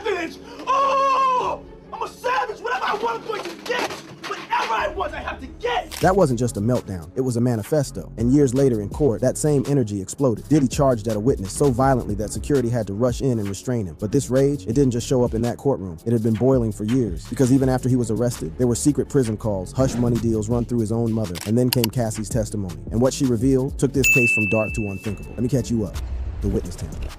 evidence! Oh! I'm a savage! Whatever I want, I'm going to get! Whatever I want, I have to get! That wasn't just a meltdown, it was a manifesto. And years later in court, that same energy exploded. Diddy charged at a witness so violently that security had to rush in and restrain him. But this rage, it didn't just show up in that courtroom. It had been boiling for years. Because even after he was arrested, there were secret prison calls, hush money deals run through his own mother, and then came Cassie's testimony. And what she revealed took this case from dark to unthinkable. Let me catch you up. The witness tampering.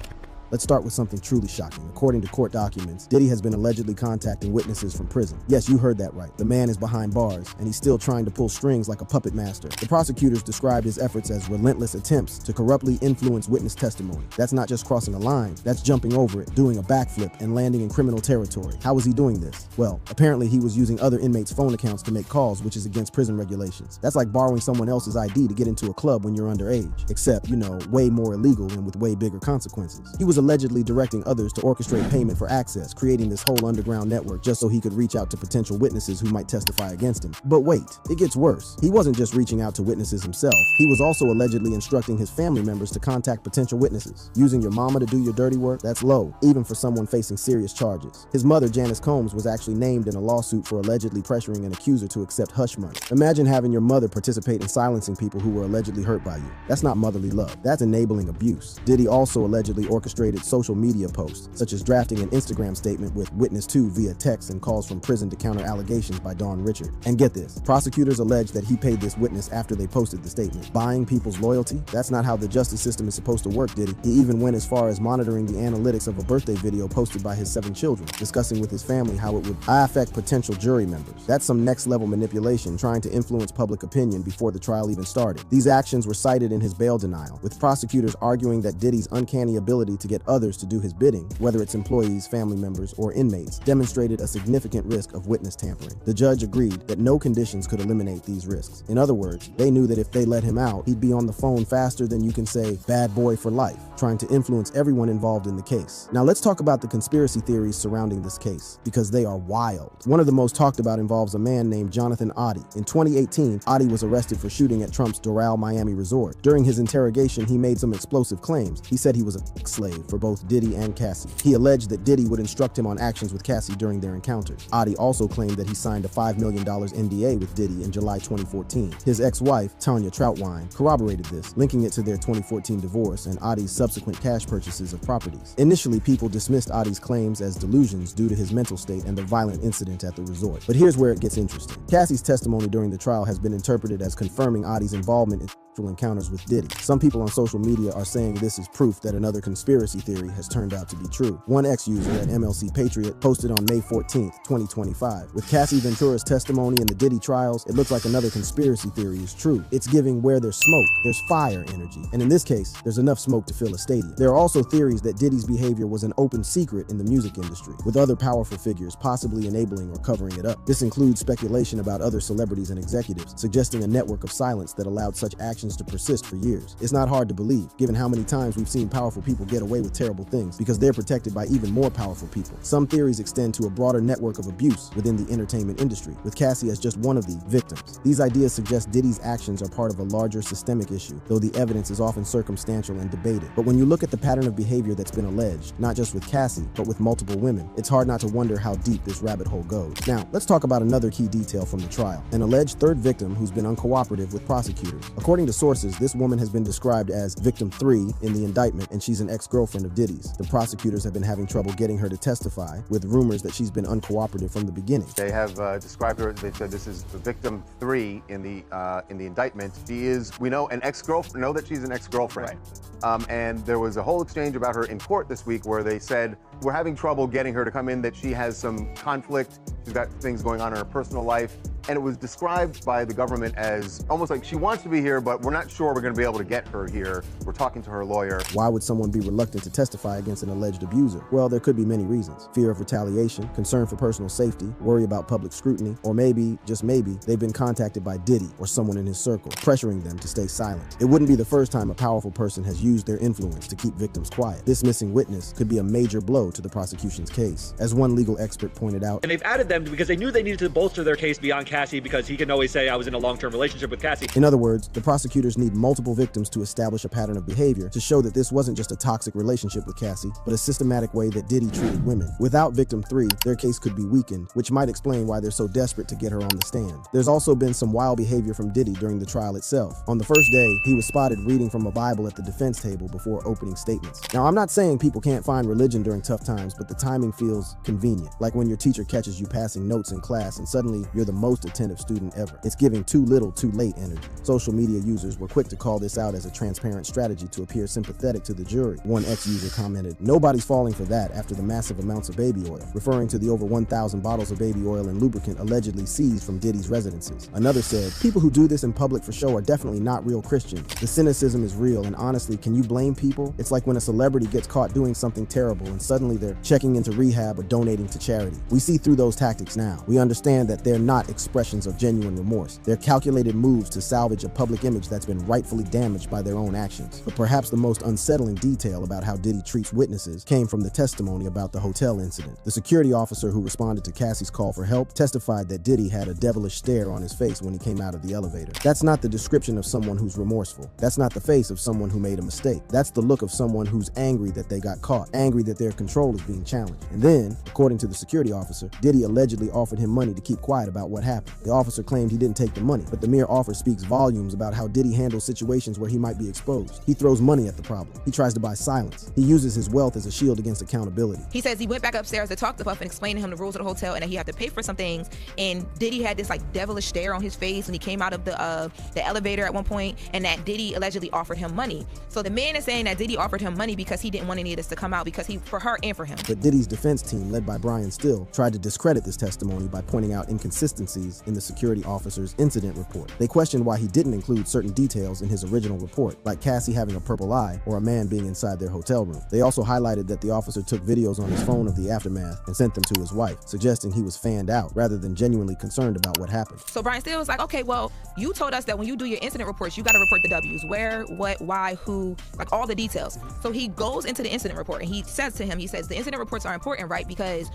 Let's start with something truly shocking. According to court documents, Diddy has been allegedly contacting witnesses from prison. Yes, you heard that right. The man is behind bars, and he's still trying to pull strings like a puppet master. The prosecutors described his efforts as relentless attempts to corruptly influence witness testimony. That's not just crossing a line, that's jumping over it, doing a backflip, and landing in criminal territory. How was he doing this? Well, apparently he was using other inmates' phone accounts to make calls, which is against prison regulations. That's like borrowing someone else's ID to get into a club when you're underage. Except, you know, way more illegal and with way bigger consequences. He was allegedly directing others to orchestrate payment for access, creating this whole underground network just so he could reach out to potential witnesses who might testify against him. But wait, it gets worse. He wasn't just reaching out to witnesses himself. He was also allegedly instructing his family members to contact potential witnesses. Using your mama to do your dirty work, that's low, even for someone facing serious charges. His mother, Janice Combs, was actually named in a lawsuit for allegedly pressuring an accuser to accept hush money. Imagine having your mother participate in silencing people who were allegedly hurt by you. That's not motherly love. That's enabling abuse. Diddy also allegedly orchestrated social media posts, such as drafting an Instagram statement with witness 2 via text and calls from prison to counter allegations by Dawn Richard. And get this, prosecutors allege that he paid this witness after they posted the statement. Buying people's loyalty? That's not how the justice system is supposed to work, Diddy. He even went as far as monitoring the analytics of a birthday video posted by his 7 children, discussing with his family how it would affect potential jury members. That's some next level manipulation, trying to influence public opinion before the trial even started. These actions were cited in his bail denial, with prosecutors arguing that Diddy's uncanny ability to get others to do his bidding, whether it's employees, family members, or inmates, demonstrated a significant risk of witness tampering. The judge agreed that no conditions could eliminate these risks. In other words, they knew that if they let him out, he'd be on the phone faster than you can say, bad boy for life, trying to influence everyone involved in the case. Now let's talk about the conspiracy theories surrounding this case, because they are wild. One of the most talked about involves a man named Jonathan Oddie. In 2018, Oddie was arrested for shooting at Trump's Doral Miami resort. During his interrogation, he made some explosive claims. He said he was a slave for both Diddy and Cassie. He alleged that Diddy would instruct him on actions with Cassie during their encounters. Oddie also claimed that he signed a $5 million NDA with Diddy in July 2014. His ex-wife, Tanya Troutwine, corroborated this, linking it to their 2014 divorce and Oddie's subsequent cash purchases of properties. Initially, people dismissed Oddie's claims as delusions due to his mental state and the violent incident at the resort. But here's where it gets interesting. Cassie's testimony during the trial has been interpreted as confirming Oddie's involvement in encounters with Diddy. Some people on social media are saying this is proof that another conspiracy theory has turned out to be true. One ex-user at MLC Patriot posted on May 14th, 2025. With Cassie Ventura's testimony in the Diddy trials, it looks like another conspiracy theory is true. It's giving where there's smoke, there's fire energy. And in this case, there's enough smoke to fill a stadium. There are also theories that Diddy's behavior was an open secret in the music industry, with other powerful figures possibly enabling or covering it up. This includes speculation about other celebrities and executives, suggesting a network of silence that allowed such actions to persist for years. It's not hard to believe, given how many times we've seen powerful people get away with terrible things because they're protected by even more powerful people. Some theories extend to a broader network of abuse within the entertainment industry, with Cassie as just one of the victims. These ideas suggest Diddy's actions are part of a larger systemic issue, though the evidence is often circumstantial and debated. But when you look at the pattern of behavior that's been alleged, not just with Cassie, but with multiple women, it's hard not to wonder how deep this rabbit hole goes. Now, let's talk about another key detail from the trial: an alleged third victim who's been uncooperative with prosecutors. According to sources, this woman has been described as victim 3 in the indictment, and she's an ex-girlfriend of Diddy's. The prosecutors have been having trouble getting her to testify, with rumors that she's been uncooperative from the beginning. They have described her, they said this is the victim 3 in the indictment. She is, we know, an ex-girlfriend, know that she's an ex-girlfriend. Right. And there was a whole exchange about her in court this week where they said, we're having trouble getting her to come in, that she has some conflict, she's got things going on in her personal life. And it was described by the government as almost like she wants to be here, but we're not sure we're going to be able to get her here. We're talking to her lawyer. Why would someone be reluctant to testify against an alleged abuser? Well, there could be many reasons. Fear of retaliation, concern for personal safety, worry about public scrutiny, or maybe, just maybe, they've been contacted by Diddy or someone in his circle, pressuring them to stay silent. It wouldn't be the first time a powerful person has used their influence to keep victims quiet. This missing witness could be a major blow to the prosecution's case. As one legal expert pointed out, and they've added them because they knew they needed to bolster their case beyond Cassie because he can always say I was in a long-term relationship with Cassie. In other words, the prosecutors need multiple victims to establish a pattern of behavior to show that this wasn't just a toxic relationship with Cassie, but a systematic way that Diddy treated women. Without victim 3, their case could be weakened, which might explain why they're so desperate to get her on the stand. There's also been some wild behavior from Diddy during the trial itself. On the first day, he was spotted reading from a Bible at the defense table before opening statements. Now, I'm not saying people can't find religion during tough times, but the timing feels convenient, like when your teacher catches you passing notes in class and suddenly you're the most attentive student ever. It's giving too little, too late energy. Social media users were quick to call this out as a transparent strategy to appear sympathetic to the jury. One ex-user commented, "Nobody's falling for that after the massive amounts of baby oil," referring to the over 1,000 bottles of baby oil and lubricant allegedly seized from Diddy's residences. Another said, "People who do this in public for show are definitely not real Christians. The cynicism is real, and honestly, can you blame people? It's like when a celebrity gets caught doing something terrible and suddenly they're checking into rehab or donating to charity. We see through those tactics now. We understand that they're not expressions of genuine remorse. They're calculated moves to salvage a public image that's been rightfully damaged by their own actions." But perhaps the most unsettling detail about how Diddy treats witnesses came from the testimony about the hotel incident. The security officer who responded to Cassie's call for help testified that Diddy had a devilish stare on his face when he came out of the elevator. That's not the description of someone who's remorseful. That's not the face of someone who made a mistake. That's the look of someone who's angry that they got caught, angry that their control is being challenged. And then, according to the security officer, Diddy allegedly offered him money to keep quiet about what happened. The officer claimed he didn't take the money, but the mere offer speaks volumes about how Diddy handles situations where he might be exposed. He throws money at the problem. He tries to buy silence. He uses his wealth as a shield against accountability. He says he went back upstairs to talk to Puff and explain to him the rules of the hotel and that he had to pay for some things. And Diddy had this like devilish stare on his face when he came out of the elevator at one point, and that Diddy allegedly offered him money. So the man is saying that Diddy offered him money because he didn't want any of this to come out, because for her and for him. But Diddy's defense team, led by Brian Still, tried to discredit this testimony by pointing out inconsistencies in the security officer's incident report. They questioned why he didn't include certain details in his original report, like Cassie having a purple eye or a man being inside their hotel room. They also highlighted that the officer took videos on his phone of the aftermath and sent them to his wife, suggesting he was fanned out rather than genuinely concerned about what happened. So Brian Still was like, okay, well, you told us that when you do your incident reports, you got to report the W's, where, what, why, who, like all the details. So he goes into the incident report and he says to him, he says, the incident reports are important, right? Because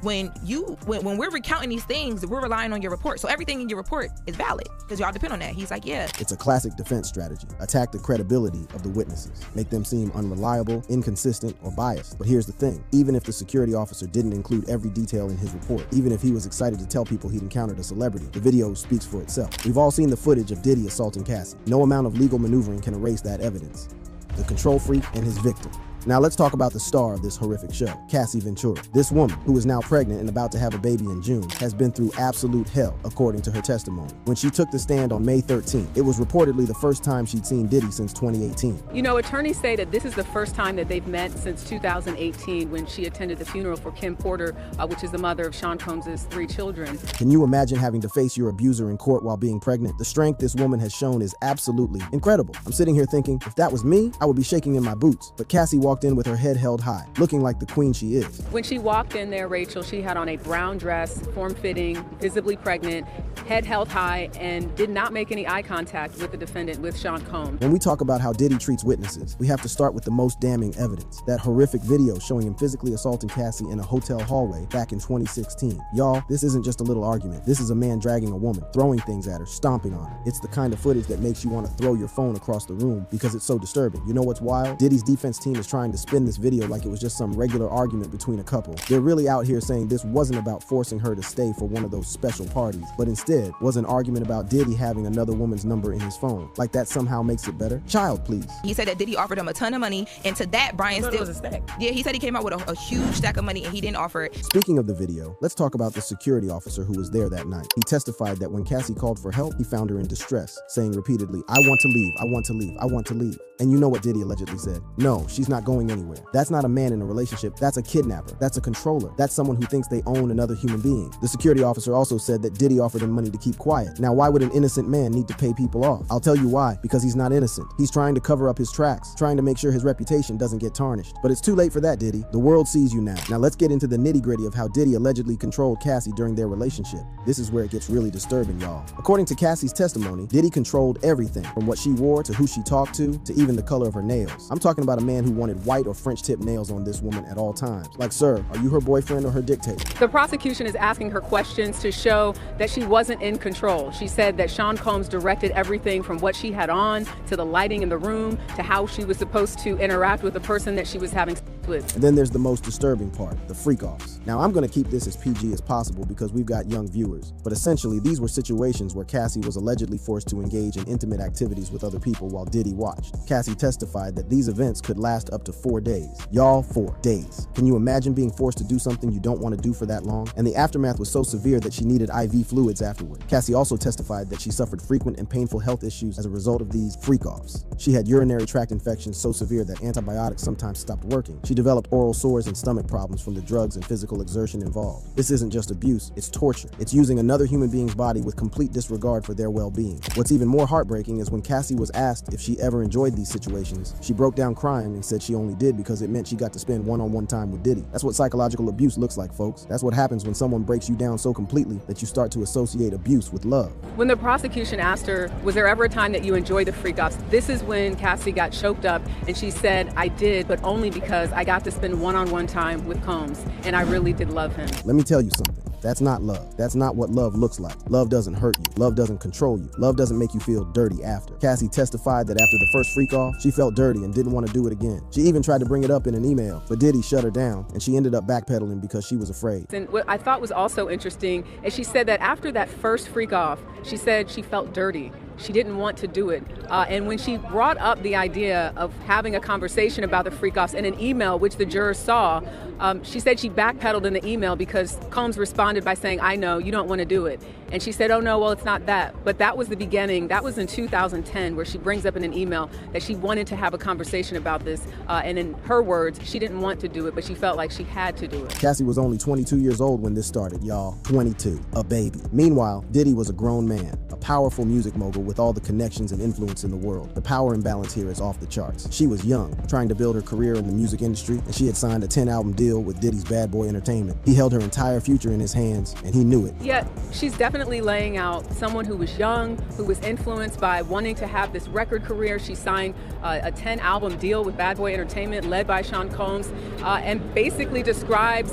when we're recounting these things, we're relying on your report. So everything in your report is valid because y'all depend on that. He's like, yeah. It's a classic defense strategy. Attack the credibility of the witnesses. Make them seem unreliable, inconsistent, or biased. But here's the thing. Even if the security officer didn't include every detail in his report, even if he was excited to tell people he'd encountered a celebrity, the video speaks for itself. We've all seen the footage of Diddy assaulting Cassie. No amount of legal maneuvering can erase that evidence. The control freak and his victim. Now let's talk about the star of this horrific show, Cassie Ventura. This woman, who is now pregnant and about to have a baby in June, has been through absolute hell, according to her testimony. When she took the stand on May 13th, it was reportedly the first time she'd seen Diddy since 2018. You know, attorneys say that this is the first time that they've met since 2018 when she attended the funeral for Kim Porter, which is the mother of Sean Combs' 3 children. Can you imagine having to face your abuser in court while being pregnant? The strength this woman has shown is absolutely incredible. I'm sitting here thinking, if that was me, I would be shaking in my boots. But Cassie walked in with her head held high, looking like the queen she is. When she walked in there, Rachel, she had on a brown dress, form-fitting, visibly pregnant, head held high, and did not make any eye contact with the defendant, with Sean Combs. When we talk about how Diddy treats witnesses, we have to start with the most damning evidence. That horrific video showing him physically assaulting Cassie in a hotel hallway back in 2016. Y'all, this isn't just a little argument. This is a man dragging a woman, throwing things at her, stomping on her. It's the kind of footage that makes you want to throw your phone across the room because it's so disturbing. You know what's wild? Diddy's defense team is trying to spin this video like it was just some regular argument between a couple. They're really out here saying this wasn't about forcing her to stay for one of those special parties, but instead was an argument about Diddy having another woman's number in his phone. Like that somehow makes it better? Child, please. He said that Diddy offered him a ton of money, and to that, Brian Still... It was a stack. Yeah, he said he came out with a huge stack of money and he didn't offer it. Speaking of the video, let's talk about the security officer who was there that night. He testified that when Cassie called for help, he found her in distress, saying repeatedly, "I want to leave, I want to leave, I want to leave." And you know what Diddy allegedly said? No, she's not going anywhere. That's not a man in a relationship. That's a kidnapper. That's a controller. That's someone who thinks they own another human being. The security officer also said that Diddy offered him money to keep quiet. Now, why would an innocent man need to pay people off? I'll tell you why. Because he's not innocent. He's trying to cover up his tracks, trying to make sure his reputation doesn't get tarnished. But it's too late for that, Diddy. The world sees you now. Now let's get into the nitty-gritty of how Diddy allegedly controlled Cassie during their relationship. This is where it gets really disturbing, y'all. According to Cassie's testimony, Diddy controlled everything, from what she wore to who she talked to even the color of her nails. I'm talking about a man who wanted white or French tip nails on this woman at all times. Like, sir, are you her boyfriend or her dictator? The prosecution is asking her questions to show that she wasn't wasn't in control. She said that Sean Combs directed everything from what she had on to the lighting in the room to how she was supposed to interact with the person that she was having sex with. And then there's the most disturbing part, the freak-offs. Now, I'm going to keep this as PG as possible because we've got young viewers, but essentially these were situations where Cassie was allegedly forced to engage in intimate activities with other people while Diddy watched. Cassie testified that these events could last up to 4 days. Y'all, 4 days. Can you imagine being forced to do something you don't want to do for that long? And the aftermath was so severe that she needed IV fluids afterward. Cassie also testified that she suffered frequent and painful health issues as a result of these freak-offs. She had urinary tract infections so severe that antibiotics sometimes stopped working. She developed oral sores and stomach problems from the drugs and physical exertion involved. This isn't just abuse, it's torture. It's using another human being's body with complete disregard for their well-being. What's even more heartbreaking is when Cassie was asked if she ever enjoyed these situations, she broke down crying and said she only did because it meant she got to spend one-on-one time with Diddy. That's what psychological abuse looks like, folks. That's what happens when someone breaks you down so completely that you start to associate abuse with love. When the prosecution asked her, was there ever a time that you enjoyed the freak-offs? This is when Cassie got choked up and she said, I did, but only because I got to spend one-on-one time with Combs, and I really did love him. Let me tell you something. That's not love. That's not what love looks like. Love doesn't hurt you. Love doesn't control you. Love doesn't make you feel dirty after. Cassie testified that after the first freak-off, she felt dirty and didn't want to do it again. She even tried to bring it up in an email, but Diddy shut her down, and she ended up backpedaling because she was afraid. And what I thought was also interesting is she said that after that first freak-off, she said she felt dirty. She didn't want to do it. And when she brought up the idea of having a conversation about the freak-offs in an email, which the jurors saw, she said she backpedaled in the email because Combs responded by saying, I know, you don't want to do it. And she said, oh no, well, it's not that. But that was the beginning. That was in 2010, where she brings up in an email that she wanted to have a conversation about this. And in her words, she didn't want to do it, but she felt like she had to do it. Cassie was only 22 years old when this started, y'all. 22, a baby. Meanwhile, Diddy was a grown man, a powerful music mogul with all the connections and influence in the world. The power imbalance here is off the charts. She was young, trying to build her career in the music industry, and she had signed a 10-album deal with Diddy's Bad Boy Entertainment. He held her entire future in his hands, and he knew it. Yet, she's definitely laying out someone who was young, who was influenced by wanting to have this record career. She signed a 10-album deal with Bad Boy Entertainment, led by Sean Combs, and basically describes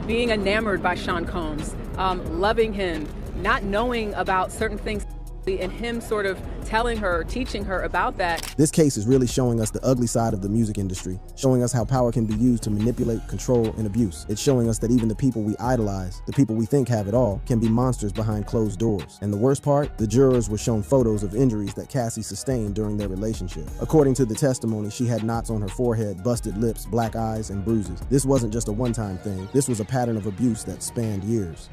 being enamored by Sean Combs, loving him, not knowing about certain things, and him sort of telling her, teaching her about that. This case is really showing us the ugly side of the music industry, showing us how power can be used to manipulate, control, and abuse. It's showing us that even the people we idolize, the people we think have it all, can be monsters behind closed doors. And the worst part, the jurors were shown photos of injuries that Cassie sustained during their relationship. According to the testimony, she had knots on her forehead, busted lips, black eyes, and bruises. This wasn't just a one-time thing. This was a pattern of abuse that spanned years.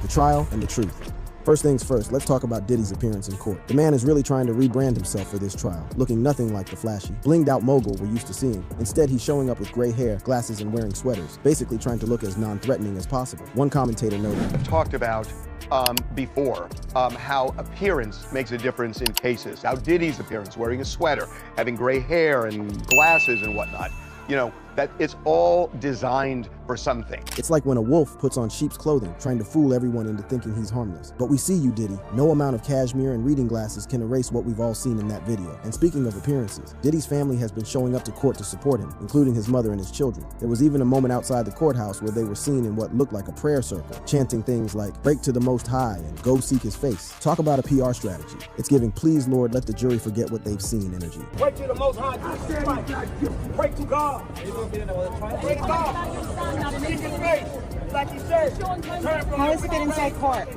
The trial and the truth. First things first, let's talk about Diddy's appearance in court. The man is really trying to rebrand himself for this trial, looking nothing like the flashy, blinged out mogul we're used to seeing. Instead, he's showing up with gray hair, glasses, and wearing sweaters, basically trying to look as non-threatening as possible. One commentator noted, Talked about before how appearance makes a difference in cases. How Diddy's appearance, wearing a sweater, having gray hair and glasses and whatnot, you know, that it's all designed for something. It's like when a wolf puts on sheep's clothing, trying to fool everyone into thinking he's harmless. But we see you, Diddy. No amount of cashmere and reading glasses can erase what we've all seen in that video. And speaking of appearances, Diddy's family has been showing up to court to support him, including his mother and his children. There was even a moment outside the courthouse where they were seen in what looked like a prayer circle, chanting things like, "Break to the Most High" and "Go seek his face." Talk about a PR strategy. It's giving "Please, Lord, let the jury forget what they've seen" energy. Break to the Most High, Jesus Christ. Break to God. Break to God. Seek his face. Like he said. How does it get inside court?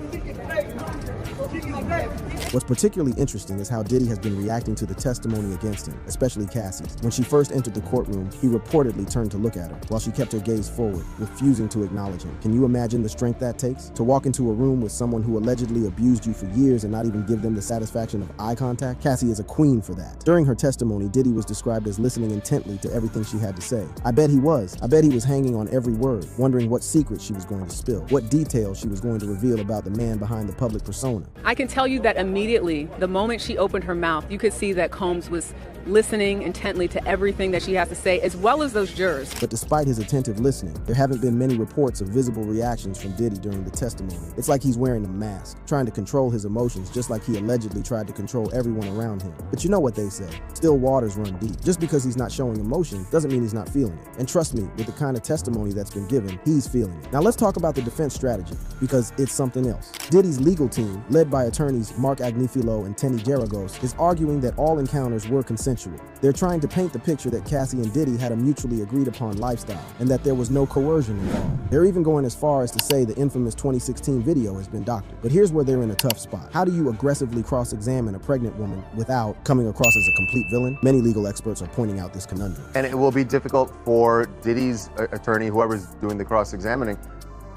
What's particularly interesting is how Diddy has been reacting to the testimony against him, especially Cassie's. When she first entered the courtroom, he reportedly turned to look at her, while she kept her gaze forward, refusing to acknowledge him. Can you imagine the strength that takes? To walk into a room with someone who allegedly abused you for years and not even give them the satisfaction of eye contact? Cassie is a queen for that. During her testimony, Diddy was described as listening intently to everything she had to say. I bet he was. I bet he was hanging on every word, wondering what secret she was going to spill, what details she was going to reveal about the man behind the public persona. I can tell you that immediately, the moment she opened her mouth, you could see that Combs was listening intently to everything that she has to say, as well as those jurors. But despite his attentive listening, there haven't been many reports of visible reactions from Diddy during the testimony. It's like he's wearing a mask, trying to control his emotions just like he allegedly tried to control everyone around him. But you know what they say, still waters run deep. Just because he's not showing emotion doesn't mean he's not feeling it. And trust me, with the kind of testimony that's been given, he's feeling it. Now let's talk about the defense strategy, because it's something else. Diddy's legal team, led by attorneys Mark Agnifilo and Tenny Geragos, is arguing that all encounters were consensual. They're trying to paint the picture that Cassie and Diddy had a mutually agreed upon lifestyle, and that there was no coercion involved. They're even going as far as to say the infamous 2016 video has been doctored. But here's where they're in a tough spot. How do you aggressively cross-examine a pregnant woman without coming across as a complete villain? Many legal experts are pointing out this conundrum. And it will be difficult for Diddy's attorney, whoever's doing the cross-examining,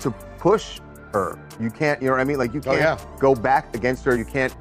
to push her. You can't, you know what I mean? Like, you can't go back against her. You can't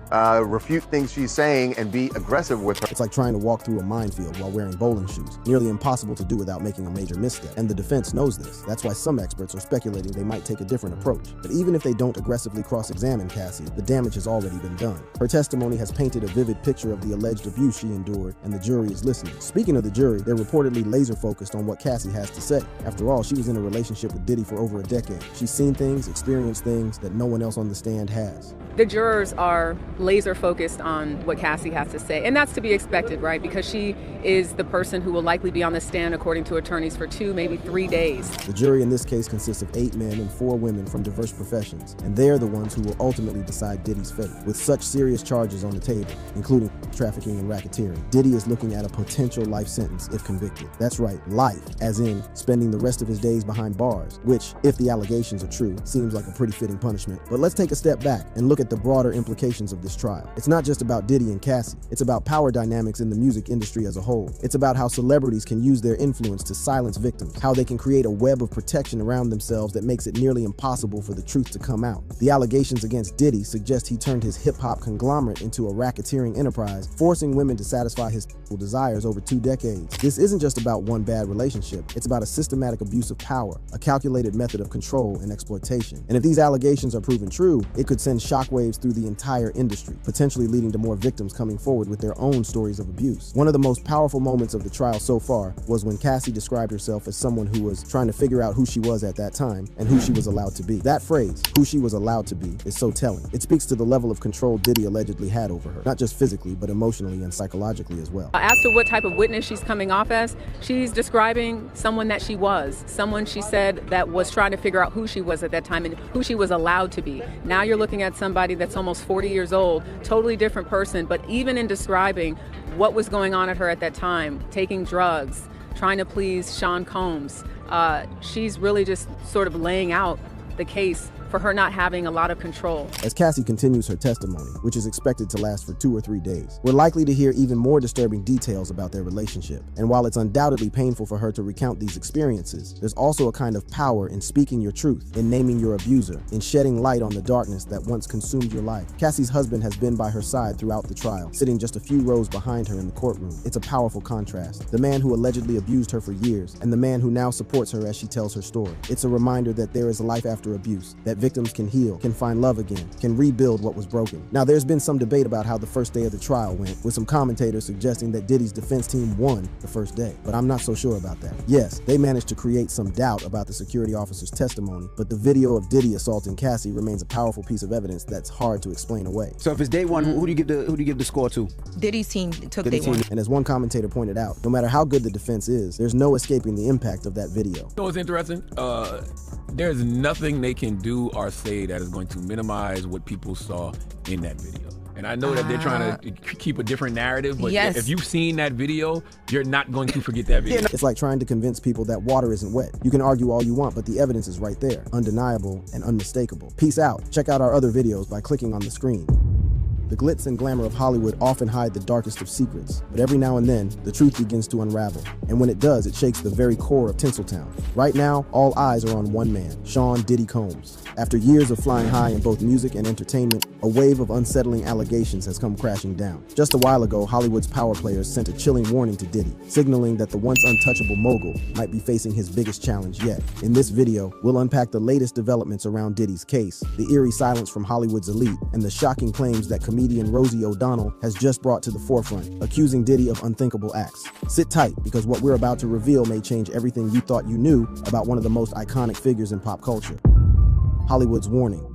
refute things she's saying and be aggressive with her. It's like trying to walk through a minefield while wearing bowling shoes. Nearly impossible to do without making a major misstep. And the defense knows this. That's why some experts are speculating they might take a different approach. But even if they don't aggressively cross-examine Cassie, the damage has already been done. Her testimony has painted a vivid picture of the alleged abuse she endured, and the jury is listening. Speaking of the jury, they're reportedly laser-focused on what Cassie has to say. After all, she was in a relationship with Diddy for over a decade. She's seen things, experienced things that no one else on the stand has. The jurors are laser focused on what Cassie has to say, and that's to be expected, right? Because she is the person who will likely be on the stand, according to attorneys, for 2, maybe 3 days. The jury in this case consists of 8 men and 4 women from diverse professions, and they're the ones who will ultimately decide Diddy's fate. With such serious charges on the table, including trafficking and racketeering, Diddy is looking at a potential life sentence if convicted. That's right, life, as in spending the rest of his days behind bars, which, if the allegations are true, seems like a pretty fitting punishment. But let's take a step back and look at the broader implications of this trial. It's not just about Diddy and Cassie. It's about power dynamics in the music industry as a whole. It's about how celebrities can use their influence to silence victims, how they can create a web of protection around themselves that makes it nearly impossible for the truth to come out. The allegations against Diddy suggest he turned his hip-hop conglomerate into a racketeering enterprise, forcing women to satisfy his desires over 2 decades. This isn't just about one bad relationship. It's about a systematic abuse of power, a calculated method of control and exploitation. And if these allegations are proven true, it could send shockwaves through the entire industry, potentially leading to more victims coming forward with their own stories of abuse. One of the most powerful moments of the trial so far was when Cassie described herself as someone who was trying to figure out who she was at that time and who she was allowed to be. That phrase, who she was allowed to be, is so telling. It speaks to the level of control Diddy allegedly had over her, not just physically, but emotionally and psychologically as well. As to what type of witness she's coming off as, she's describing someone that she was, someone she said that was trying to figure out who she was at that time and who she was allowed to be. Now you're looking at somebody that's almost 40 years old, totally different person, but even in describing what was going on at her at that time, taking drugs, trying to please Sean Combs, she's really just sort of laying out the case for her not having a lot of control. As Cassie continues her testimony, which is expected to last for 2 or 3 days, we're likely to hear even more disturbing details about their relationship. And while it's undoubtedly painful for her to recount these experiences, there's also a kind of power in speaking your truth, in naming your abuser, in shedding light on the darkness that once consumed your life. Cassie's husband has been by her side throughout the trial, sitting just a few rows behind her in the courtroom. It's a powerful contrast. The man who allegedly abused her for years, and the man who now supports her as she tells her story. It's a reminder that there is a life after abuse, that victims can heal, can find love again, can rebuild what was broken. Now, there's been some debate about how the first day of the trial went, with some commentators suggesting that Diddy's defense team won the first day, but I'm not so sure about that. Yes, they managed to create some doubt about the security officer's testimony, but the video of Diddy assaulting Cassie remains a powerful piece of evidence that's hard to explain away. So if it's day one, who do you give the score to? Diddy's team took day one. And as one commentator pointed out, no matter how good the defense is, there's no escaping the impact of that video. You know what's interesting? There's nothing they can do or say that is going to minimize what people saw in that video. And I know that they're trying to keep a different narrative, but yes, if you've seen that video, you're not going to forget that video. It's like trying to convince people that water isn't wet. You can argue all you want, but the evidence is right there, undeniable and unmistakable. Peace out. Check out our other videos by clicking on the screen. The glitz and glamour of Hollywood often hide the darkest of secrets, but every now and then, the truth begins to unravel. And when it does, it shakes the very core of Tinseltown. Right now, all eyes are on one man, Sean Diddy Combs. After years of flying high in both music and entertainment, a wave of unsettling allegations has come crashing down. Just a while ago, Hollywood's power players sent a chilling warning to Diddy, signaling that the once untouchable mogul might be facing his biggest challenge yet. In this video, we'll unpack the latest developments around Diddy's case, the eerie silence from Hollywood's elite, and the shocking claims that comedian Rosie O'Donnell has just brought to the forefront, accusing Diddy of unthinkable acts. Sit tight, because what we're about to reveal may change everything you thought you knew about one of the most iconic figures in pop culture. Hollywood's warning.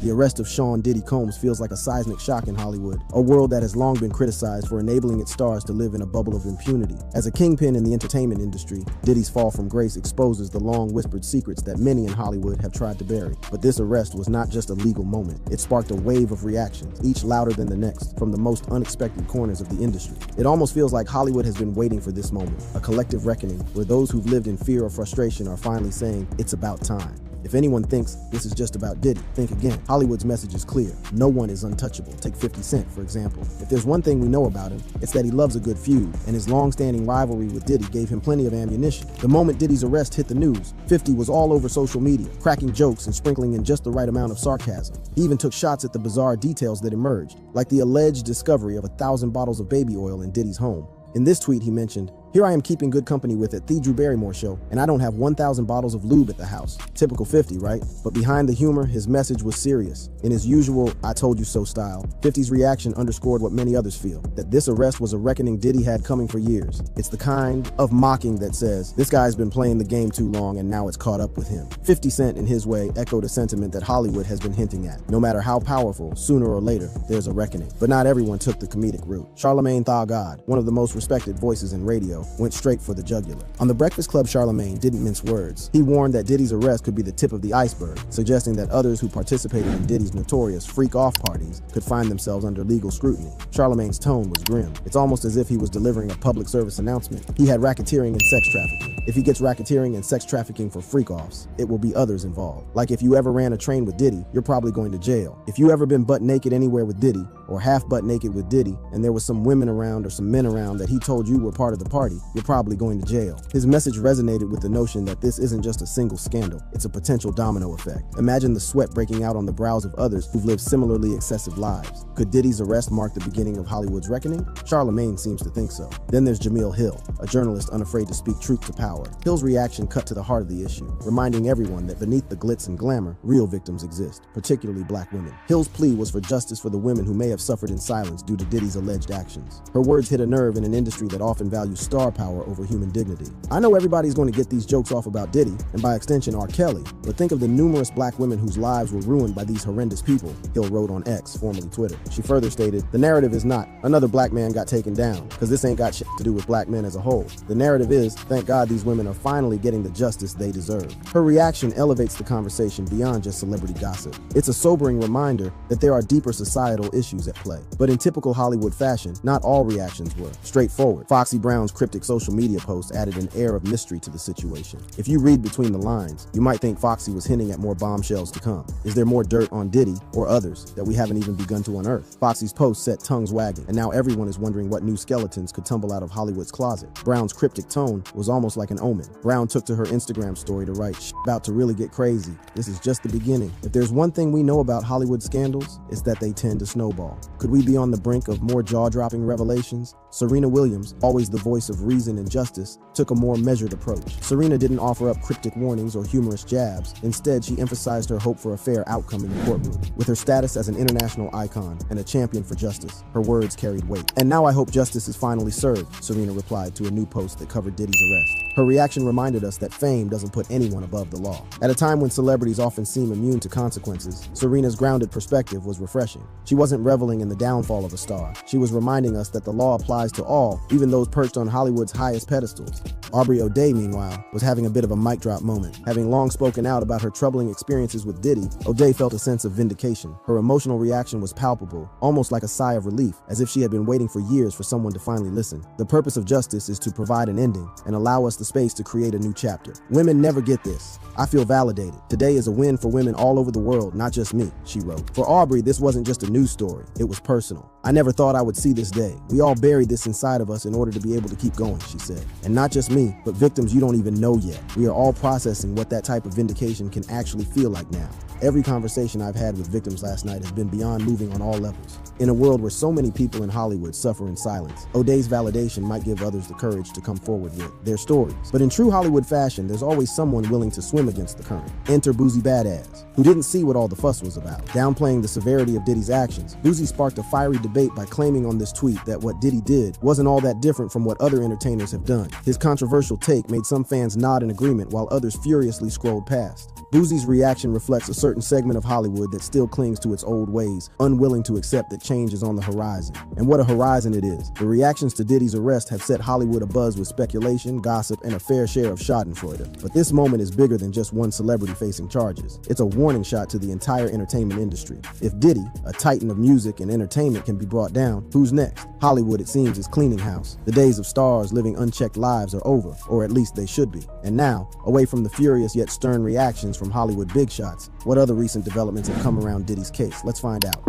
The arrest of Sean Diddy Combs feels like a seismic shock in Hollywood, a world that has long been criticized for enabling its stars to live in a bubble of impunity. As a kingpin in the entertainment industry, Diddy's fall from grace exposes the long-whispered secrets that many in Hollywood have tried to bury. But this arrest was not just a legal moment. It sparked a wave of reactions, each louder than the next, from the most unexpected corners of the industry. It almost feels like Hollywood has been waiting for this moment, a collective reckoning where those who've lived in fear or frustration are finally saying, it's about time. If anyone thinks this is just about Diddy, think again. Hollywood's message is clear. No one is untouchable. Take 50 Cent, for example. If there's one thing we know about him, it's that he loves a good feud, and his long-standing rivalry with Diddy gave him plenty of ammunition. The moment Diddy's arrest hit the news, 50 was all over social media, cracking jokes and sprinkling in just the right amount of sarcasm. He even took shots at the bizarre details that emerged, like the alleged discovery of 1,000 bottles of baby oil in Diddy's home. In this tweet, he mentioned, "Here I am keeping good company with at the Drew Barrymore show, and I don't have 1,000 bottles of lube at the house." Typical 50, right? But behind the humor, his message was serious. In his usual "I told you so" style, 50's reaction underscored what many others feel, that this arrest was a reckoning Diddy had coming for years. It's the kind of mocking that says, this guy's been playing the game too long and now it's caught up with him. 50 Cent, in his way, echoed a sentiment that Hollywood has been hinting at. No matter how powerful, sooner or later, there's a reckoning. But not everyone took the comedic route. Charlamagne Tha God, one of the most respected voices in radio, went straight for the jugular. On The Breakfast Club, Charlamagne didn't mince words. He warned that Diddy's arrest could be the tip of the iceberg, suggesting that others who participated in Diddy's notorious freak-off parties could find themselves under legal scrutiny. Charlamagne's tone was grim. It's almost as if he was delivering a public service announcement. He had racketeering and sex trafficking. If he gets racketeering and sex trafficking for freak-offs, it will be others involved. Like if you ever ran a train with Diddy, you're probably going to jail. If you ever been butt naked anywhere with Diddy, or half butt naked with Diddy, and there was some women around or some men around that he told you were part of the party, you're probably going to jail. His message resonated with the notion that this isn't just a single scandal, it's a potential domino effect. Imagine the sweat breaking out on the brows of others who've lived similarly excessive lives. Could Diddy's arrest mark the beginning of Hollywood's reckoning? Charlamagne seems to think so. Then there's Jemele Hill, a journalist unafraid to speak truth to power. Hill's reaction cut to the heart of the issue, reminding everyone that beneath the glitz and glamour, real victims exist, particularly black women. Hill's plea was for justice for the women who may have suffered in silence due to Diddy's alleged actions. Her words hit a nerve in an industry that often values star power over human dignity. I know everybody's going to get these jokes off about Diddy, and by extension R. Kelly, but think of the numerous black women whose lives were ruined by these horrendous people, Hill wrote on X, formerly Twitter. She further stated, "The narrative is not, another black man got taken down, because this ain't got shit to do with black men as a whole. The narrative is, thank God these women are finally getting the justice they deserve." Her reaction elevates the conversation beyond just celebrity gossip. It's a sobering reminder that there are deeper societal issues at play. But in typical Hollywood fashion, not all reactions were straightforward. Foxy Brown's cryptic social media post added an air of mystery to the situation. If you read between the lines, you might think Foxy was hinting at more bombshells to come. Is there more dirt on Diddy or others that we haven't even begun to unearth? Foxy's post set tongues wagging, and now everyone is wondering what new skeletons could tumble out of Hollywood's closet. Brown's cryptic tone was almost like an omen. Brown took to her Instagram story to write, "About to really get crazy. This is just the beginning." If there's one thing we know about Hollywood scandals, it's that they tend to snowball. Could we be on the brink of more jaw-dropping revelations? Serena Williams, always the voice of reason and justice, took a more measured approach. Serena didn't offer up cryptic warnings or humorous jabs. Instead, she emphasized her hope for a fair outcome in the courtroom. With her status as an international icon and a champion for justice, her words carried weight. "And now I hope justice is finally served," Serena replied to a new post that covered Diddy's arrest. Her reaction reminded us that fame doesn't put anyone above the law. At a time when celebrities often seem immune to consequences, Serena's grounded perspective was refreshing. She wasn't reveling in the downfall of a star. She was reminding us that the law applies to all, even those perched on Hollywood's highest pedestals. Aubrey O'Day, meanwhile, was having a bit of a mic drop moment. Having long spoken out about her troubling experiences with Diddy, O'Day felt a sense of vindication. Her emotional reaction was palpable, almost like a sigh of relief, as if she had been waiting for years for someone to finally listen. The purpose of justice is to provide an ending and allow us the space to create a new chapter. Women never get this. I feel validated. Today is a win for women all over the world, not just me, she wrote. For Aubrey, this wasn't just a news story. It was personal. I never thought I would see this day. We all buried this inside of us in order to be able to keep going, she said. And not just me, but victims you don't even know yet. We are all processing what that type of vindication can actually feel like now. Every conversation I've had with victims last night has been beyond moving on all levels. In a world where so many people in Hollywood suffer in silence, O'Day's validation might give others the courage to come forward with their stories. But in true Hollywood fashion, there's always someone willing to swim against the current. Enter Boosie Badass, who didn't see what all the fuss was about. Downplaying the severity of Diddy's actions, Boosie sparked a fiery debate by claiming on this tweet that what Diddy did wasn't all that different from what other entertainers have done. His controversial take made some fans nod in agreement while others furiously scrolled past. Boosie's reaction reflects a certain segment of Hollywood that still clings to its old ways, unwilling to accept that change is on the horizon. And what a horizon it is. The reactions to Diddy's arrest have set Hollywood abuzz with speculation, gossip, and a fair share of schadenfreude. But this moment is bigger than just one celebrity facing charges. It's a warning shot to the entire entertainment industry. If Diddy, a titan of music and entertainment, can be brought down, who's next? Hollywood, it seems, is cleaning house. The days of stars living unchecked lives are over, or at least they should be. And now, away from the furious yet stern reactions from Hollywood big shots, what other recent developments have come around Diddy's case? Let's find out.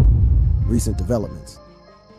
Recent developments.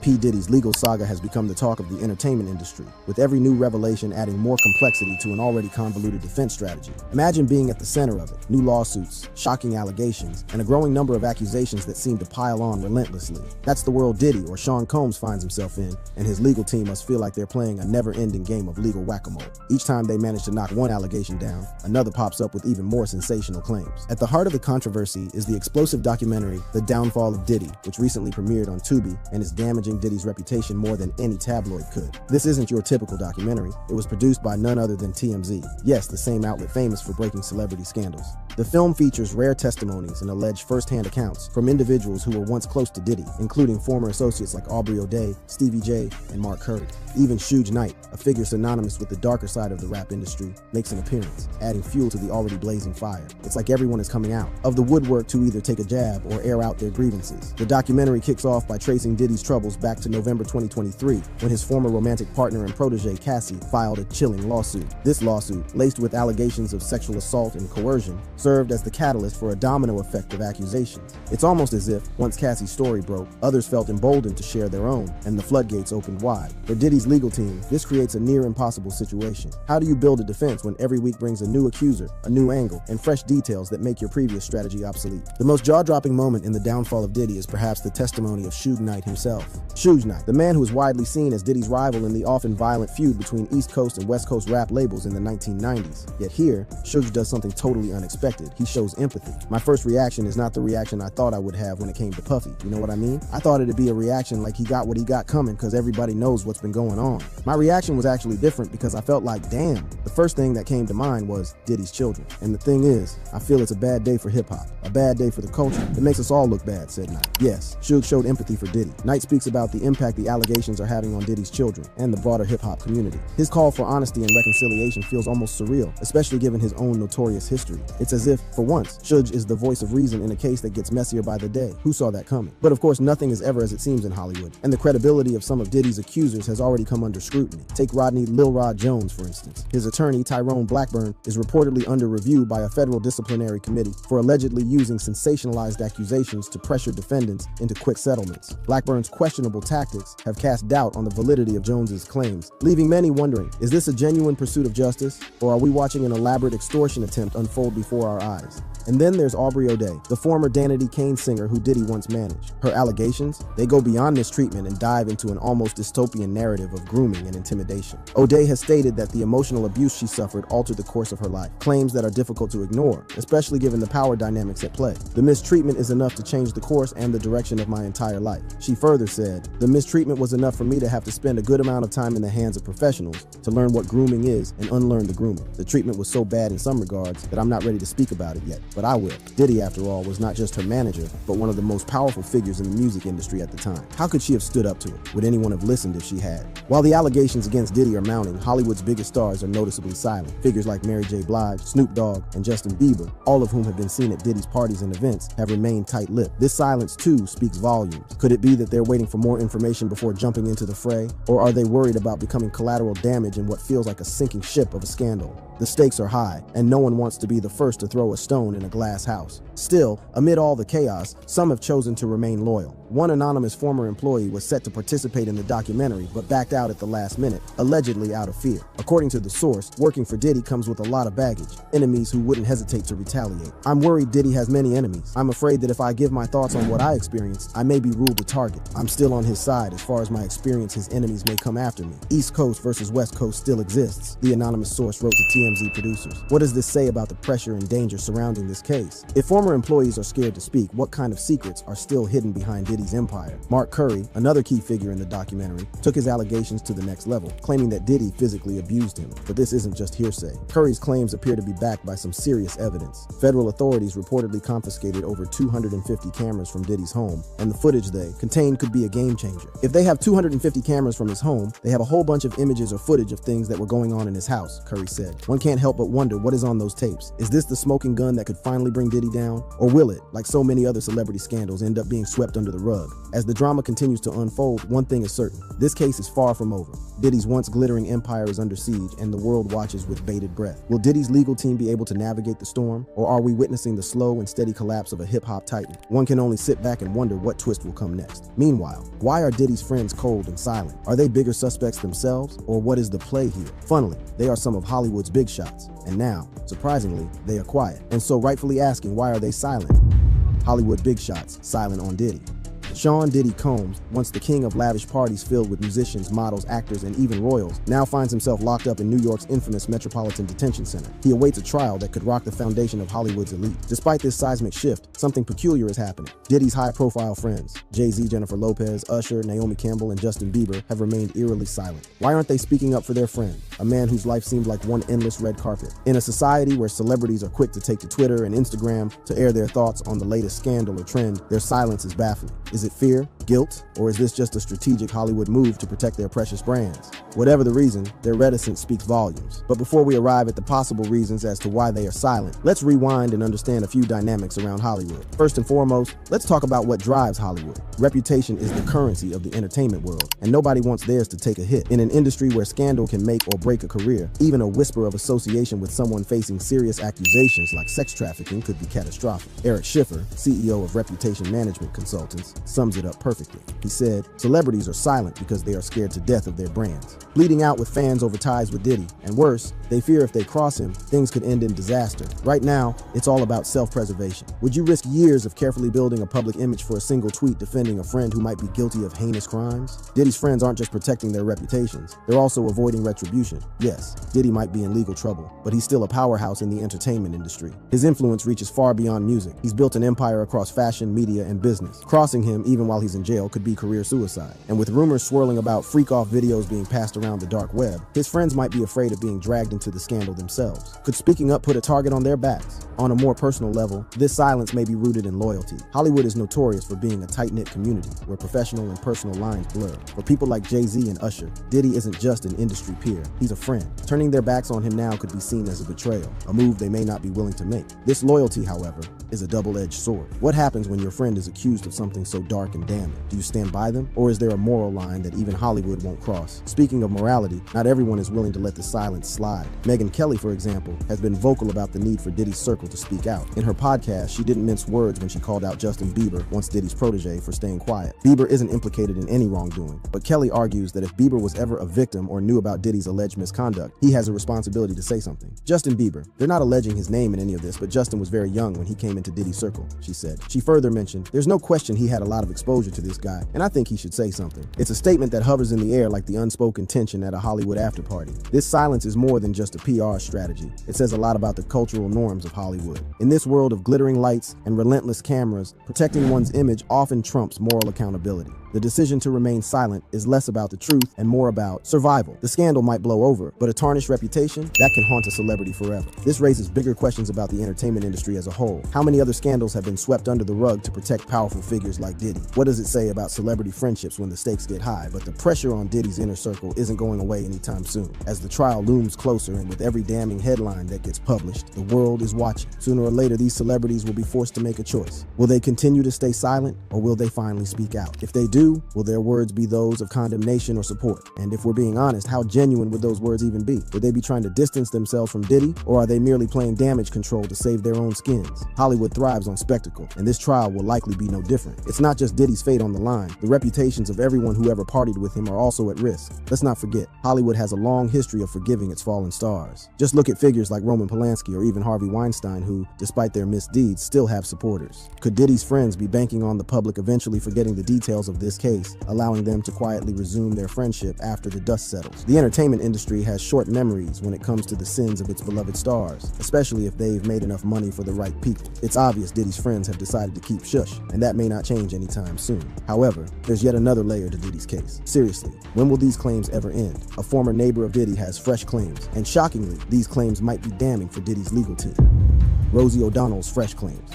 P. Diddy's legal saga has become the talk of the entertainment industry, with every new revelation adding more complexity to an already convoluted defense strategy. Imagine being at the center of it. New lawsuits, shocking allegations, and a growing number of accusations that seem to pile on relentlessly. That's the world Diddy, or Sean Combs, finds himself in, and his legal team must feel like they're playing a never-ending game of legal whack-a-mole. Each time they manage to knock one allegation down, another pops up with even more sensational claims. At the heart of the controversy is the explosive documentary, The Downfall of Diddy, which recently premiered on Tubi and is damaging Diddy's reputation more than any tabloid could. This isn't your typical documentary. It was produced by none other than TMZ. Yes, the same outlet famous for breaking celebrity scandals. The film features rare testimonies and alleged first-hand accounts from individuals who were once close to Diddy, including former associates like Aubrey O'Day, Stevie J, and Mark Curry. Even Suge Knight, a figure synonymous with the darker side of the rap industry, makes an appearance, adding fuel to the already blazing fire. It's like everyone is coming out of the woodwork to either take a jab or air out their grievances. The documentary kicks off by tracing Diddy's troubles back to November 2023, when his former romantic partner and protege Cassie filed a chilling lawsuit. This lawsuit, laced with allegations of sexual assault and coercion, served as the catalyst for a domino effect of accusations. It's almost as if, once Cassie's story broke, others felt emboldened to share their own, and the floodgates opened wide. For Diddy's legal team, this creates a near impossible situation. How do you build a defense when every week brings a new accuser, a new angle, and fresh details that make your previous strategy obsolete? The most jaw-dropping moment in the downfall of Diddy is perhaps the testimony of Suge Knight himself. Suge Knight, the man who is widely seen as Diddy's rival in the often violent feud between East Coast and West Coast rap labels in the 1990s. Yet here, Suge does something totally unexpected. He shows empathy. My first reaction is not the reaction I thought I would have when it came to Puffy. You know what I mean? I thought it'd be a reaction like he got what he got coming because everybody knows what's been going on. My reaction was actually different because I felt like, damn. The first thing that came to mind was Diddy's children. And the thing is, I feel it's a bad day for hip-hop. A bad day for the culture. It makes us all look bad, said Knight. Yes, Suge showed empathy for Diddy. Knight speaks about the impact the allegations are having on Diddy's children and the broader hip-hop community. His call for honesty and reconciliation feels almost surreal, especially given his own notorious history. It's as if, for once, Suge is the voice of reason in a case that gets messier by the day. Who saw that coming? But of course, nothing is ever as it seems in Hollywood, and the credibility of some of Diddy's accusers has already come under scrutiny. Take Rodney Lil Rod Jones, for instance. His attorney, Tyrone Blackburn, is reportedly under review by a federal disciplinary committee for allegedly using sensationalized accusations to pressure defendants into quick settlements. Blackburn's questionable tactics have cast doubt on the validity of Jones's claims, leaving many wondering, is this a genuine pursuit of justice, or are we watching an elaborate extortion attempt unfold before our eyes? And then there's Aubrey O'Day, the former Danity Kane singer who Diddy once managed. Her allegations, they go beyond mistreatment and dive into an almost dystopian narrative of grooming and intimidation. O'Day has stated that the emotional abuse she suffered altered the course of her life, claims that are difficult to ignore, especially given the power dynamics at play. The mistreatment is enough to change the course and the direction of my entire life. She further said, the mistreatment was enough for me to have to spend a good amount of time in the hands of professionals to learn what grooming is and unlearn the grooming. The treatment was so bad in some regards that I'm not ready to speak about it yet, but I will. Diddy, after all, was not just her manager, but one of the most powerful figures in the music industry at the time. How could she have stood up to it? Would anyone have listened if she had? While the allegations against Diddy are mounting, Hollywood's biggest stars are noticeably silent. Figures like Mary J. Blige, Snoop Dogg, and Justin Bieber, all of whom have been seen at Diddy's parties and events, have remained tight-lipped. This silence, too, speaks volumes. Could it be that they're waiting for more information before jumping into the fray? Or are they worried about becoming collateral damage in what feels like a sinking ship of a scandal? The stakes are high, and no one wants to be the first to throw a stone in a glass house. Still, amid all the chaos, some have chosen to remain loyal. One anonymous former employee was set to participate in the documentary but backed out at the last minute, allegedly out of fear. According to the source, working for Diddy comes with a lot of baggage, enemies who wouldn't hesitate to retaliate. I'm worried Diddy has many enemies. I'm afraid that if I give my thoughts on what I experienced, I may be ruled a target. I'm still on his side. As far as my experience, his enemies may come after me. East Coast versus West Coast still exists, the anonymous source wrote to TMZ producers. What does this say about the pressure and danger surrounding this case? If former employees are scared to speak, what kind of secrets are still hidden behind Diddy's empire? Mark Curry, another key figure in the documentary, took his allegations to the next level, claiming that Diddy physically abused him. But this isn't just hearsay. Curry's claims appear to be backed by some serious evidence. Federal authorities reportedly confiscated over 250 cameras from Diddy's home, and the footage they contained could be a game changer. If they have 250 cameras from his home, they have a whole bunch of images or footage of things that were going on in his house, Curry said. One can't help but wonder what is on those tapes. Is this the smoking gun that could finally bring Diddy down? Or will it, like so many other celebrity scandals, end up being swept under the rug? As the drama continues to unfold, one thing is certain. This case is far from over. Diddy's once glittering empire is under siege, and the world watches with bated breath. Will Diddy's legal team be able to navigate the storm? Or are we witnessing the slow and steady collapse of a hip-hop titan? One can only sit back and wonder what twist will come next. Meanwhile, why are Diddy's friends cold and silent? Are they bigger suspects themselves? Or what is the play here? Funnily, they are some of Hollywood's big shots. And now, surprisingly, they are quiet. And so rightfully asking, why are they silent? Hollywood big shots, silent on Diddy. Sean Diddy Combs, once the king of lavish parties filled with musicians, models, actors, and even royals, now finds himself locked up in New York's infamous Metropolitan Detention Center. He awaits a trial that could rock the foundation of Hollywood's elite. Despite this seismic shift, something peculiar is happening. Diddy's high-profile friends, Jay-Z, Jennifer Lopez, Usher, Naomi Campbell, and Justin Bieber, have remained eerily silent. Why aren't they speaking up for their friend, a man whose life seemed like one endless red carpet? In a society where celebrities are quick to take to Twitter and Instagram to air their thoughts on the latest scandal or trend, their silence is baffling. Is it fear, guilt, or is this just a strategic Hollywood move to protect their precious brands? Whatever the reason, their reticence speaks volumes. But before we arrive at the possible reasons as to why they are silent, let's rewind and understand a few dynamics around Hollywood. First and foremost, let's talk about what drives Hollywood. Reputation is the currency of the entertainment world, and nobody wants theirs to take a hit. In an industry where scandal can make or break a career, even a whisper of association with someone facing serious accusations like sex trafficking could be catastrophic. Eric Schiffer, CEO of Reputation Management Consultants, sums it up perfectly. He said, "Celebrities are silent because they are scared to death of their brands, bleeding out with fans over ties with Diddy, and worse, they fear if they cross him, things could end in disaster. Right now, it's all about self-preservation. Would you risk years of carefully building a public image for a single tweet defending a friend who might be guilty of heinous crimes?" Diddy's friends aren't just protecting their reputations, they're also avoiding retribution. Yes, Diddy might be in legal trouble, but he's still a powerhouse in the entertainment industry. His influence reaches far beyond music. He's built an empire across fashion, media, and business. Crossing him, even while he's in jail, could be career suicide. And with rumors swirling about freak-off videos being passed around the dark web, his friends might be afraid of being dragged into the scandal themselves. Could speaking up put a target on their backs? On a more personal level, this silence may be rooted in loyalty. Hollywood is notorious for being a tight-knit community where professional and personal lines blur. For people like Jay-Z and Usher, Diddy isn't just an industry peer, he's a friend. Turning their backs on him now could be seen as a betrayal, a move they may not be willing to make. This loyalty, however, is a double-edged sword. What happens when your friend is accused of something so dark and damning? Do you stand by them, or is there a moral line that even Hollywood won't cross? Speaking of morality, not everyone is willing to let the silence slide. Megyn Kelly, for example, has been vocal about the need for Diddy's circle to speak out. In her podcast, she didn't mince words when she called out Justin Bieber, once Diddy's protege, for staying quiet. Bieber isn't implicated in any wrongdoing, but Kelly argues that if Bieber was ever a victim or knew about Diddy's alleged misconduct, he has a responsibility to say something. Justin Bieber, they're not alleging his name in any of this, but Justin was very young when he came into Diddy's circle, she said. She further mentioned, "There's no question he had a lot of exposure to this guy, and I think he should say something." It's a statement that hovers in the air like the unspoken tension at a Hollywood after party. This silence is more than just a PR strategy. It says a lot about the cultural norms of Hollywood. In this world of glittering lights and relentless cameras, protecting one's image often trumps moral accountability. The decision to remain silent is less about the truth and more about survival. The scandal might blow over, but a tarnished reputation, that can haunt a celebrity forever. This raises bigger questions about the entertainment industry as a whole. How many other scandals have been swept under the rug to protect powerful figures like Diddy? Diddy? What does it say about celebrity friendships when the stakes get high? But the pressure on Diddy's inner circle isn't going away anytime soon. As the trial looms closer and with every damning headline that gets published, the world is watching. Sooner or later, these celebrities will be forced to make a choice. Will they continue to stay silent, or will they finally speak out? If they do, will their words be those of condemnation or support? And if we're being honest, how genuine would those words even be? Would they be trying to distance themselves from Diddy, or are they merely playing damage control to save their own skins? Hollywood thrives on spectacle, and this trial will likely be no different. It's not just Diddy's fate on the line. The reputations of everyone who ever partied with him are also at risk. Let's not forget, Hollywood has a long history of forgiving its fallen stars. Just look at figures like Roman Polanski or even Harvey Weinstein who, despite their misdeeds, still have supporters. Could Diddy's friends be banking on the public eventually forgetting the details of this case, allowing them to quietly resume their friendship after the dust settles? The entertainment industry has short memories when it comes to the sins of its beloved stars, especially if they've made enough money for the right people. It's obvious Diddy's friends have decided to keep shush, and that may not change anytime soon. However, there's yet another layer to Diddy's case. Seriously, when will these claims ever end? A former neighbor of Diddy has fresh claims, and shockingly, these claims might be damning for Diddy's legal team. Rosie O'Donnell's fresh claims.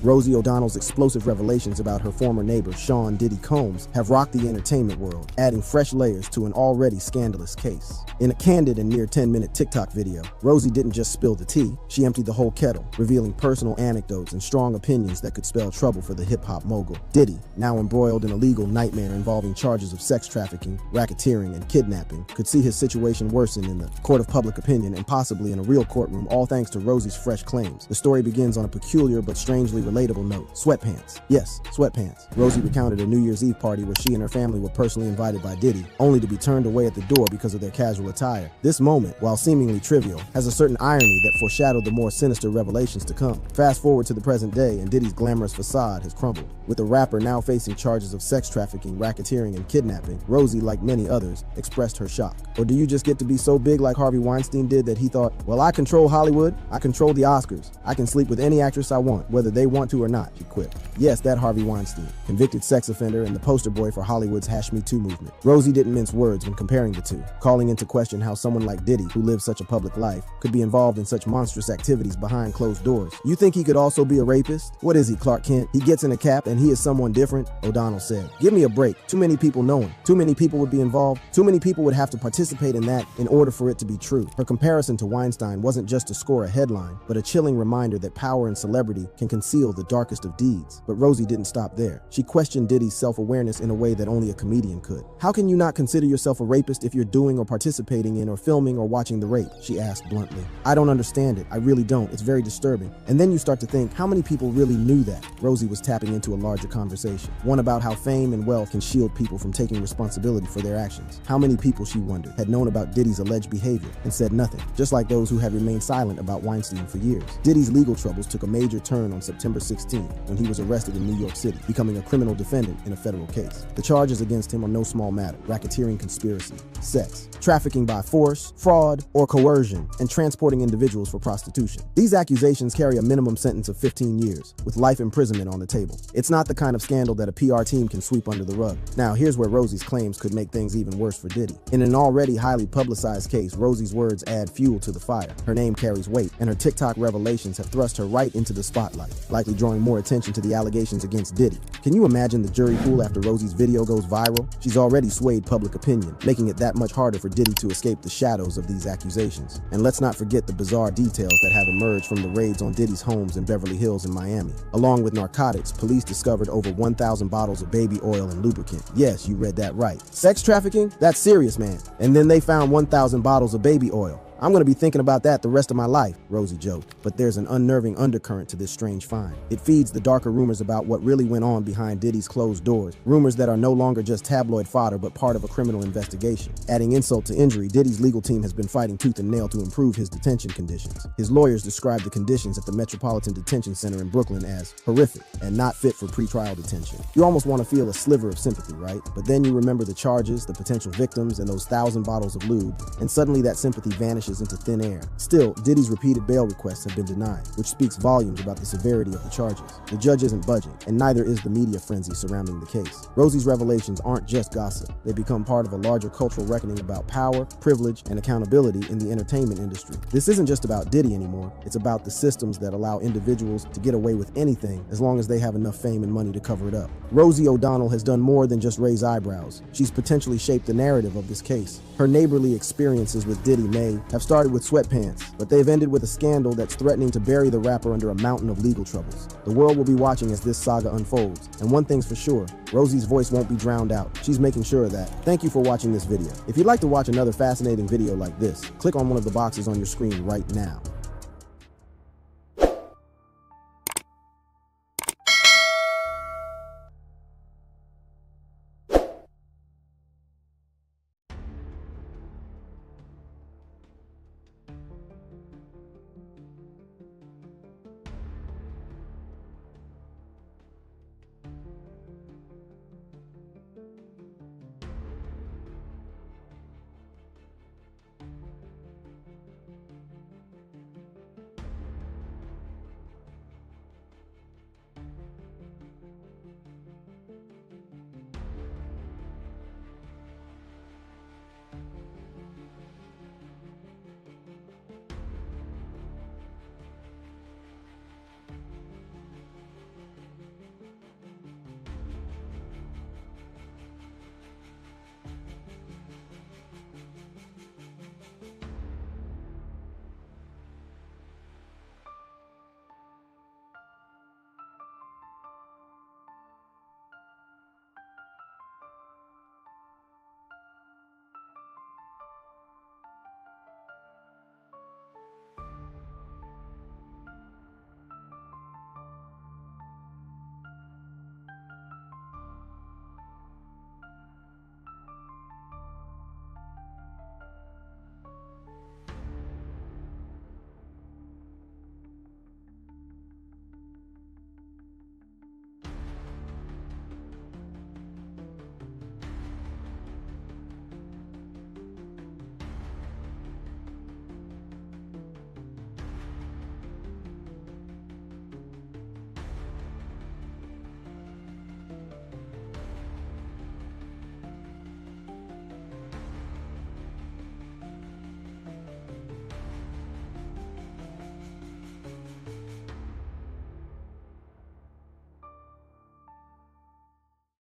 Rosie O'Donnell's explosive revelations about her former neighbor, Sean Diddy Combs, have rocked the entertainment world, adding fresh layers to an already scandalous case. In a candid and near 10-minute TikTok video, Rosie didn't just spill the tea, she emptied the whole kettle, revealing personal anecdotes and strong opinions that could spell trouble for the hip-hop mogul. Diddy, now embroiled in a legal nightmare involving charges of sex trafficking, racketeering, and kidnapping, could see his situation worsen in the court of public opinion and possibly in a real courtroom, all thanks to Rosie's fresh claims. The story begins on a peculiar but strangely relatable note. Sweatpants. Yes, sweatpants. Rosie recounted a New Year's Eve party where she and her family were personally invited by Diddy, only to be turned away at the door because of their casual attire. This moment, while seemingly trivial, has a certain irony that foreshadowed the more sinister revelations to come. Fast forward to the present day, and Diddy's glamorous facade has crumbled. With the rapper now facing charges of sex trafficking, racketeering, and kidnapping, Rosie, like many others, expressed her shock. Or do you just get to be so big like Harvey Weinstein did that he thought, well, I control Hollywood, I control the Oscars, I can sleep with any actress I want, whether they want to or not, she quipped. Yes, that Harvey Weinstein, convicted sex offender and the poster boy for Hollywood's Me Too movement. Rosie didn't mince words when comparing the two, calling into question how someone like Diddy, who lives such a public life, could be involved in such monstrous activities behind closed doors. You think he could also be a rapist? What is he, Clark Kent? He gets in a cap and he is someone different? O'Donnell said. Give me a break. Too many people know him. Too many people would be involved. Too many people would have to participate in that in order for it to be true. Her comparison to Weinstein wasn't just to score a headline, but a chilling reminder that power and celebrity can conceal the darkest of deeds. But Rosie didn't stop there. She questioned Diddy's self-awareness in a way that only a comedian could. How can you not consider yourself a rapist if you're doing or participating in or filming or watching the rape? She asked bluntly. I don't understand it. I really don't. It's very disturbing. And then you start to think, how many people really knew that? Rosie was tapping into a larger conversation, one about how fame and wealth can shield people from taking responsibility for their actions. How many people, she wondered, had known about Diddy's alleged behavior and said nothing, just like those who had remained silent about Weinstein for years. Diddy's legal troubles took a major turn on September 16 when he was arrested in New York City, becoming a criminal defendant in a federal case. The charges against him are no small matter: racketeering, conspiracy, sex, trafficking by force, fraud, or coercion, and transporting individuals for prostitution. These accusations carry a minimum sentence of 15 years, with life imprisonment on the table. It's not the kind of scandal that a PR team can sweep under the rug. Now, here's where Rosie's claims could make things even worse for Diddy. In an already highly publicized case, Rosie's words add fuel to the fire. Her name carries weight, and her TikTok revelations have thrust her right into the spotlight, likely drawing more attention to the allegations against Diddy. Can you imagine the jury pool after Rosie's video goes viral? She's already swayed public opinion, making it that much harder for Diddy to escape the shadows of these accusations. And let's not forget the bizarre details that have emerged from the raids on Diddy's homes in Beverly Hills and Miami. Along with narcotics, police discovered over 1,000 bottles of baby oil and lubricant. Yes, you read that right. Sex trafficking? That's serious, man. And then they found 1,000 bottles of baby oil. I'm gonna be thinking about that the rest of my life, Rosie joked. But there's an unnerving undercurrent to this strange find. It feeds the darker rumors about what really went on behind Diddy's closed doors. Rumors that are no longer just tabloid fodder, but part of a criminal investigation. Adding insult to injury, Diddy's legal team has been fighting tooth and nail to improve his detention conditions. His lawyers described the conditions at the Metropolitan Detention Center in Brooklyn as horrific and not fit for pretrial detention. You almost want to feel a sliver of sympathy, right? But then you remember the charges, the potential victims, and those 1,000 bottles of lube, and suddenly that sympathy vanishes vanishes into thin air. Still, Diddy's repeated bail requests have been denied, which speaks volumes about the severity of the charges. The judge isn't budging, and neither is the media frenzy surrounding the case. Rosie's revelations aren't just gossip. They become part of a larger cultural reckoning about power, privilege, and accountability in the entertainment industry. This isn't just about Diddy anymore. It's about the systems that allow individuals to get away with anything as long as they have enough fame and money to cover it up. Rosie O'Donnell has done more than just raise eyebrows. She's potentially shaped the narrative of this case. Her neighborly experiences with Diddy may have started with sweatpants, but they've ended with a scandal that's threatening to bury the rapper under a mountain of legal troubles. The world will be watching as this saga unfolds, and one thing's for sure, Rosie's voice won't be drowned out. She's making sure of that. Thank you for watching this video. If you'd like to watch another fascinating video like this, click on one of the boxes on your screen right now.